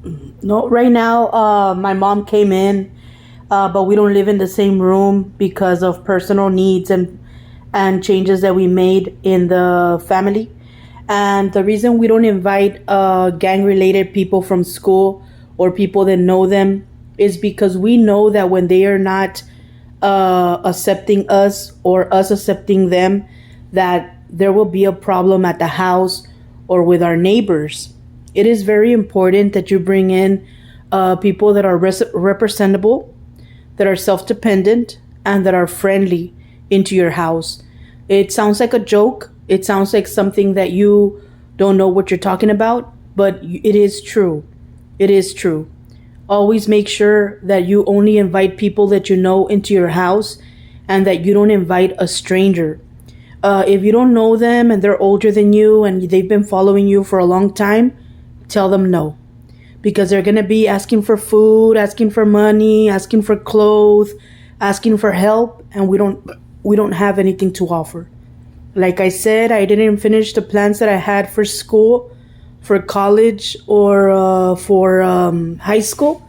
No, right now, my mom came in, but we don't live in the same room because of personal needs and changes that we made in the family. And the reason we don't invite gang related people from school or people that know them is because we know that when they are not accepting us or us accepting them, that there will be a problem at the house or with our neighbors. It is very important that you bring in people that are representable, that are self dependent, and that are friendly into your house. It sounds like a joke. It sounds like something that you don't know what you're talking about, but it is true. It is true. Always make sure that you only invite people that you know into your house and that you don't invite a stranger. If you don't know them and they're older than you and they've been following you for a long time, tell them no. Because they're going to be asking for food, asking for money, asking for clothes, asking for help, and we don't have anything to offer. Like I said, I didn't finish the plans that I had for school, for college, or for high school,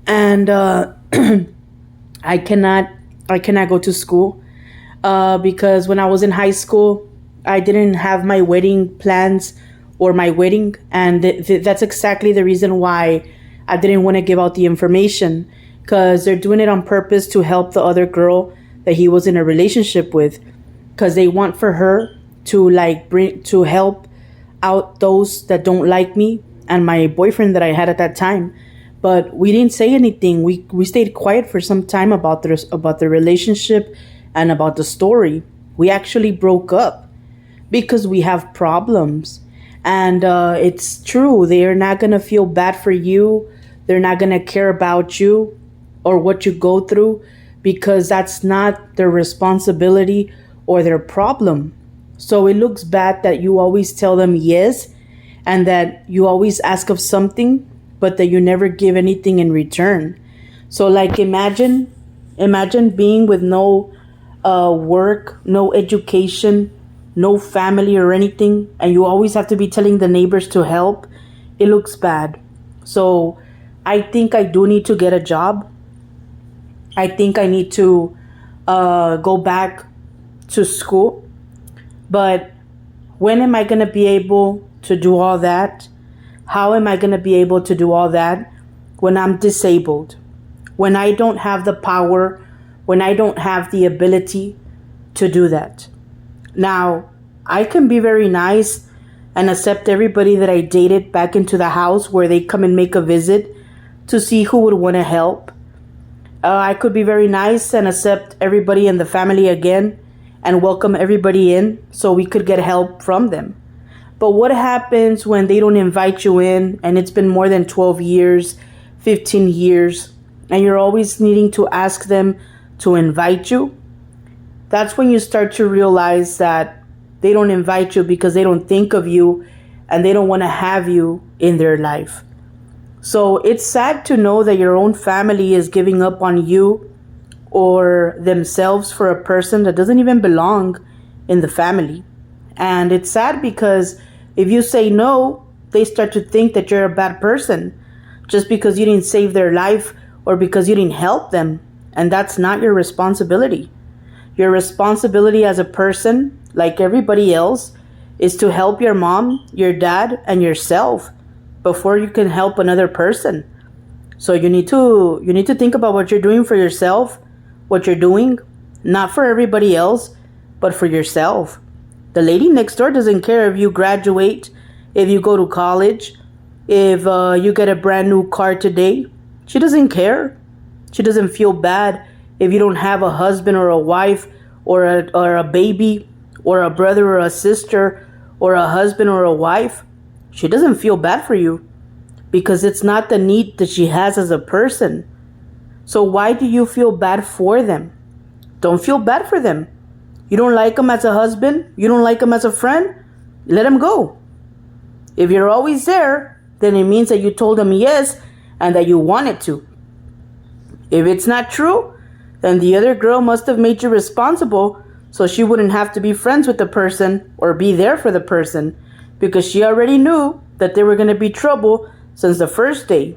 and I cannot I cannot go to school because when I was in high school, I didn't have my wedding plans or my wedding, and that's exactly the reason why I didn't want to give out the information because they're doing it on purpose to help the other girl that he was in a relationship with because they want for her to like bring to help out those that don't like me and my boyfriend that I had at that time. But we didn't say anything. We stayed quiet for some time about the relationship and about the story. We actually broke up because we have problems. And it's true. They are not going to feel bad for you. They're not going to care about you or what you go through because that's not their responsibility or their problem. So it looks bad that you always tell them yes and that you always ask of something, but that you never give anything in return. So like imagine being with no work, no education, no family or anything, and you always have to be telling the neighbors to help. It looks bad. So I think I do need to get a job. I think I need to go back to school. But when am I going to be able to do all that? How am I going to be able to do all that when I'm disabled? When I don't have the power, when I don't have the ability to do that? Now, I can be very nice and accept everybody that I dated back into the house where they come and make a visit to see who would want to help. I could be very nice and accept everybody in the family again and welcome everybody in so we could get help from them. But what happens when they don't invite you in and it's been more than 12 years, 15 years, and you're always needing to ask them to invite you? That's when you start to realize that they don't invite you because they don't think of you and they don't want to have you in their life. So it's sad to know that your own family is giving up on you or themselves for a person that doesn't even belong in the family. And it's sad because if you say no, they start to think that you're a bad person just because you didn't save their life or because you didn't help them. And that's not your responsibility. Your responsibility as a person, like everybody else, is to help your mom, your dad, and yourself before you can help another person. So you need to think about what you're doing for yourself, what you're doing, not for everybody else, but for yourself. The lady next door doesn't care if you graduate, if you go to college, if you get a brand new car today. She doesn't care. She doesn't feel bad if you don't have a husband or a wife or a baby or a brother or a sister or a husband or a wife. She doesn't feel bad for you because it's not the need that she has as a person. So why do you feel bad for them? Don't feel bad for them. You don't like them as a husband? You don't like them as a friend? Let them go. If you're always there, then it means that you told them yes and that you wanted to. If it's not true, then the other girl must have made you responsible so she wouldn't have to be friends with the person or be there for the person because she already knew that they were going to be trouble since the first day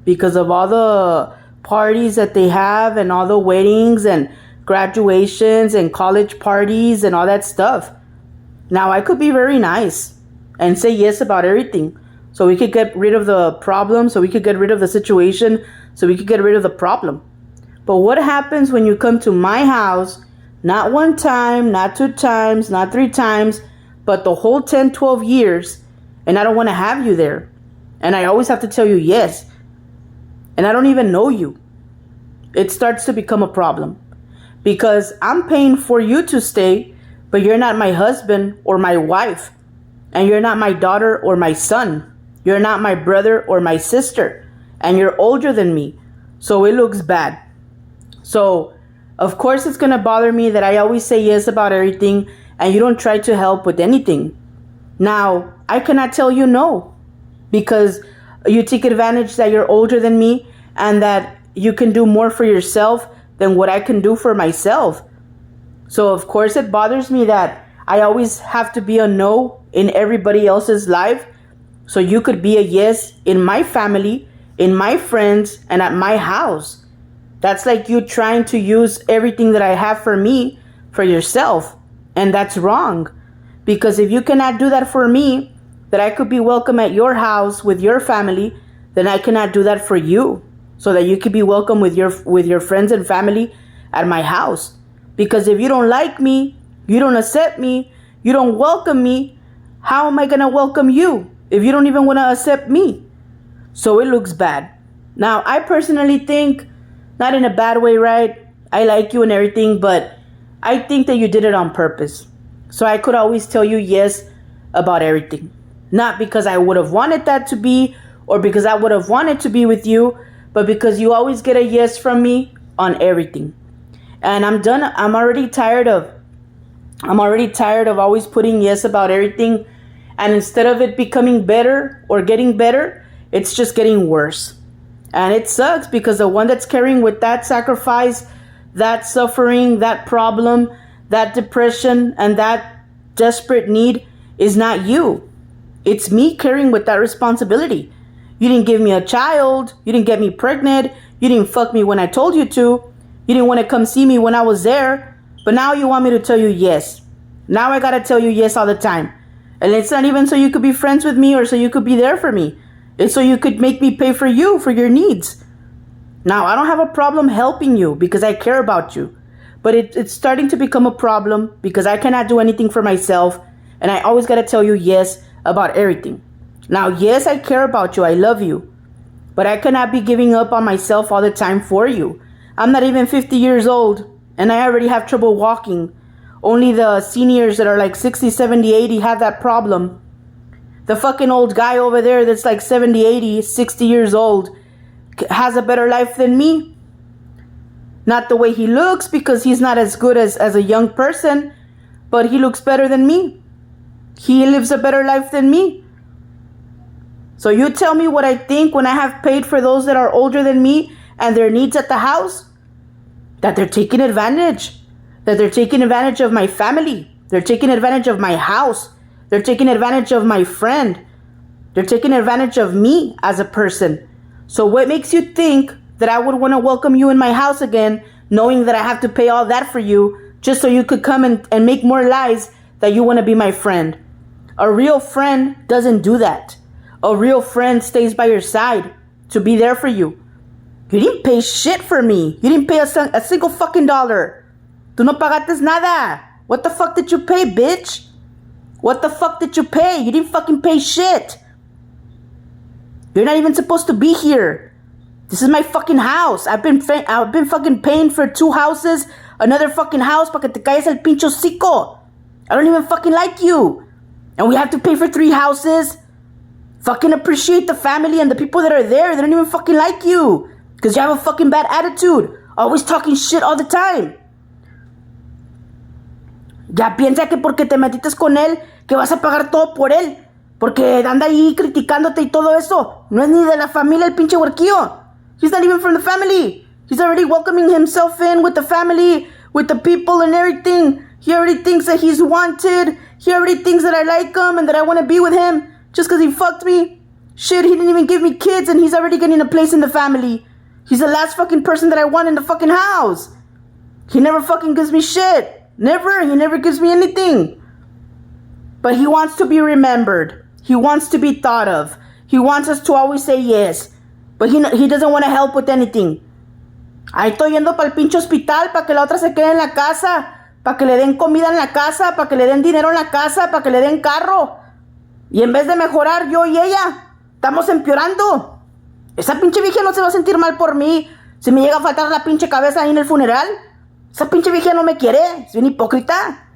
because of all the parties that they have and all the weddings and graduations and college parties and all that stuff. Now, I could be very nice and say yes about everything so we could get rid of the problem, so we could get rid of the situation, so we could get rid of the problem. But what happens when you come to my house, not one time, not two times, not three times, but the whole 10, 12 years, and I don't want to have you there? And I always have to tell you yes. And I don't even know you. It starts to become a problem. Because I'm paying for you to stay, but you're not my husband or my wife. And you're not my daughter or my son. You're not my brother or my sister. And you're older than me. So it looks bad. So, of course, it's going to bother me that I always say yes about everything and you don't try to help with anything. Now, I cannot tell you no because you take advantage that you're older than me and that you can do more for yourself than what I can do for myself. So, of course, it bothers me that I always have to be a no in everybody else's life so you could be a yes in my family, in my friends, and at my house. That's like you trying to use everything that I have for me for yourself. And that's wrong. Because if you cannot do that for me, that I could be welcome at your house with your family, then I cannot do that for you. So that you could be welcome with your friends and family at my house. Because if you don't like me, you don't accept me, you don't welcome me, how am I going to welcome you if you don't even want to accept me? So it looks bad. Now, I personally think, not in a bad way, right? I like you and everything, but I think that you did it on purpose. So I could always tell you yes about everything. Not because I would have wanted that to be or because I would have wanted to be with you, but because you always get a yes from me on everything. And I'm done. I'm already tired of always putting yes about everything. And instead of it becoming better or getting better, it's just getting worse. And it sucks because the one that's carrying with that sacrifice, that suffering, that problem, that depression, and that desperate need is not you. It's me carrying with that responsibility. You didn't give me a child. You didn't get me pregnant. You didn't fuck me when I told you to. You didn't want to come see me when I was there. But now you want me to tell you yes. Now I got to tell you yes all the time. And it's not even so you could be friends with me or so you could be there for me. It's so you could make me pay for you, for your needs. Now, I don't have a problem helping you because I care about you. But it's starting to become a problem because I cannot do anything for myself. And I always got to tell you yes about everything. Now, yes, I care about you. I love you. But I cannot be giving up on myself all the time for you. I'm not even 50 years old. And I already have trouble walking. Only the seniors that are like 60, 70, 80 have that problem. The fucking old guy over there that's like 70, 80, 60 years old has a better life than me. Not the way he looks because he's not as good as a young person, but he looks better than me. He lives a better life than me. So you tell me what I think when I have paid for those that are older than me and their needs at the house? That they're taking advantage. That they're taking advantage of my family. They're taking advantage of my house. They're taking advantage of my friend. They're taking advantage of me as a person. So what makes you think that I would want to welcome you in my house again, knowing that I have to pay all that for you just so you could come and make more lies that you want to be my friend? A real friend doesn't do that. A real friend stays by your side to be there for you. You didn't pay shit for me. You didn't pay a single fucking dollar. Tú no pagaste nada. What the fuck did you pay, bitch? What the fuck did you pay? You didn't fucking pay shit. You're not even supposed to be here. This is my fucking house. I've been fucking paying for 2 houses, another fucking house, para que te calles el pincho hocico. I don't even fucking like you. And we have to pay for 3 houses. Fucking appreciate the family and the people that are there. They don't even fucking like you. Because you have a fucking bad attitude. Always talking shit all the time. Ya piensa que porque te metiste con él, que vas a pagar todo por él. Porque anda ahí criticándote y todo eso. No es ni de la familia el pinche huerquillo. He's not even from the family. He's already welcoming himself in with the family, with the people and everything. He already thinks that he's wanted. He already thinks that I like him and that I want to be with him just because he fucked me. Shit, he didn't even give me kids and he's already getting a place in the family. He's the last fucking person that I want in the fucking house. He never fucking gives me shit. Never. He never gives me anything. But he wants to be remembered. He wants to be thought of. He wants us to always say yes. But he doesn't want to help with anything. Ahí estoy yendo para el pinche hospital para que la otra se quede en la casa. Para que le den comida en la casa. Para que le den dinero en la casa. Para que le den carro. Y en vez de mejorar yo y ella, estamos empeorando. Esa pinche vieja no se va a sentir mal por mí. Si me llega a faltar la pinche cabeza ahí en el funeral. Esa pinche vieja no me quiere. Es bien hipócrita.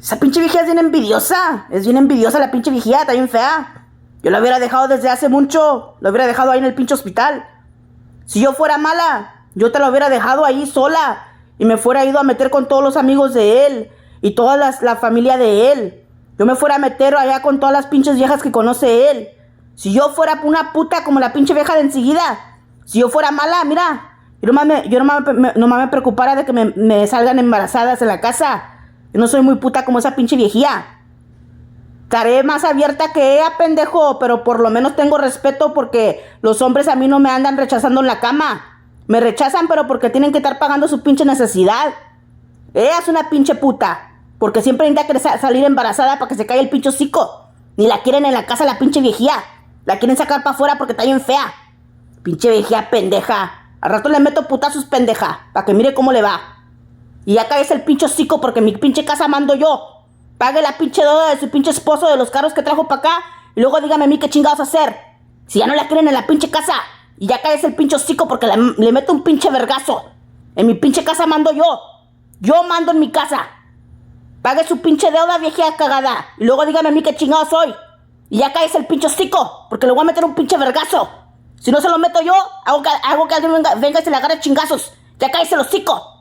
Esa pinche vieja es bien envidiosa. Es bien envidiosa la pinche viejita. Está bien fea. Yo la hubiera dejado desde hace mucho. La hubiera dejado ahí en el pinche hospital. Si yo fuera mala, yo te la hubiera dejado ahí sola. Y me fuera ido a meter con todos los amigos de él. Y toda la familia de él. Yo me fuera a meter allá con todas las pinches viejas que conoce él. Si yo fuera una puta como la pinche vieja de enseguida. Si yo fuera mala, mira. Yo nomás me preocupara de que me salgan embarazadas en la casa. Yo no soy muy puta como esa pinche viejía. Estaré más abierta que ella, pendejo. Pero por lo menos tengo respeto porque los hombres a mí no me andan rechazando en la cama. Me rechazan pero porque tienen que estar pagando su pinche necesidad. Ella es una pinche puta. Porque siempre intenta salir embarazada para que se caiga el pinche hocico. Ni la quieren en la casa la pinche viejía. La quieren sacar para afuera porque está bien fea. Pinche viejía pendeja. Al rato le meto putazos pendeja. Para que mire cómo le va. Y ya cállese el pinche hocico porque mi pinche casa mando yo. Pague la pinche deuda de su pinche esposo de los carros que trajo para acá. Y luego dígame a mí qué chingados hacer. Si ya no la quieren en la pinche casa. Y ya cállese el pinche hocico porque le meto un pinche vergazo. En mi pinche casa mando yo. Yo mando en mi casa. Pague su pinche deuda, viejía cagada. Y luego dígame a mí qué chingado soy. Y ya cállese el pinche hocico. Porque le voy a meter un pinche vergazo. Si no se lo meto yo, hago que alguien venga y se le agarre chingazos. Ya cállese el hocico.